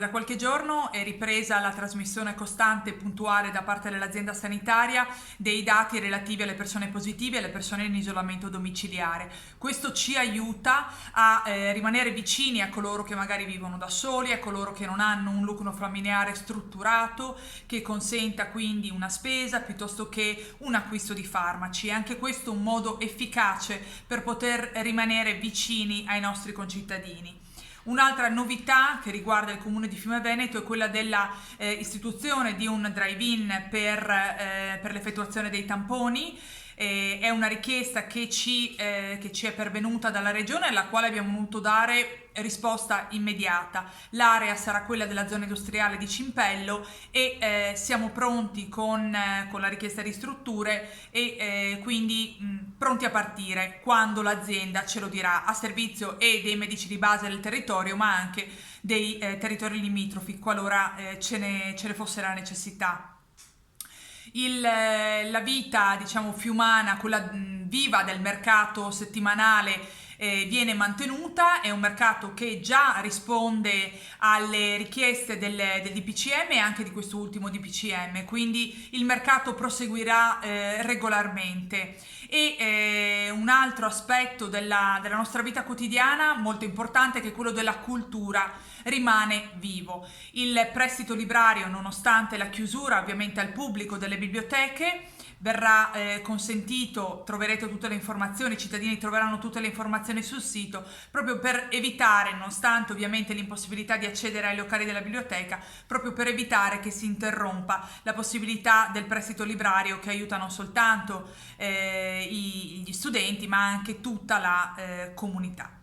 Da qualche giorno è ripresa la trasmissione costante e puntuale da parte dell'azienda sanitaria dei dati relativi alle persone positive e alle persone in isolamento domiciliare. Questo ci aiuta a rimanere vicini a coloro che magari vivono da soli, a coloro che non hanno un nucleo familiare strutturato che consenta quindi una spesa piuttosto che un acquisto di farmaci. È anche questo un modo efficace per poter rimanere vicini ai nostri concittadini. Un'altra novità che riguarda il comune di Fiume Veneto è quella della istituzione di un drive-in per l'effettuazione dei tamponi. È una richiesta che ci è pervenuta dalla regione, alla quale abbiamo voluto dare risposta immediata. L'area sarà quella della zona industriale di Cimpello e siamo pronti con la richiesta di strutture e quindi pronti a partire quando l'azienda ce lo dirà, a servizio e dei medici di base del territorio, ma anche dei territori limitrofi qualora ce ne fosse la necessità. La vita, diciamo, fiumana, quella viva del mercato settimanale, viene mantenuta. È un mercato che già risponde alle richieste del DPCM e anche di questo ultimo DPCM, quindi il mercato proseguirà regolarmente. E un altro aspetto della nostra vita quotidiana molto importante, che è quello della cultura, rimane vivo. Il prestito librario, nonostante la chiusura ovviamente al pubblico delle biblioteche, verrà consentito. Troverete tutte le informazioni, i cittadini troveranno tutte le informazioni sul sito, proprio per evitare, nonostante ovviamente l'impossibilità di accedere ai locali della biblioteca, proprio per evitare che si interrompa la possibilità del prestito librario, che aiuta non soltanto gli studenti ma anche tutta la comunità.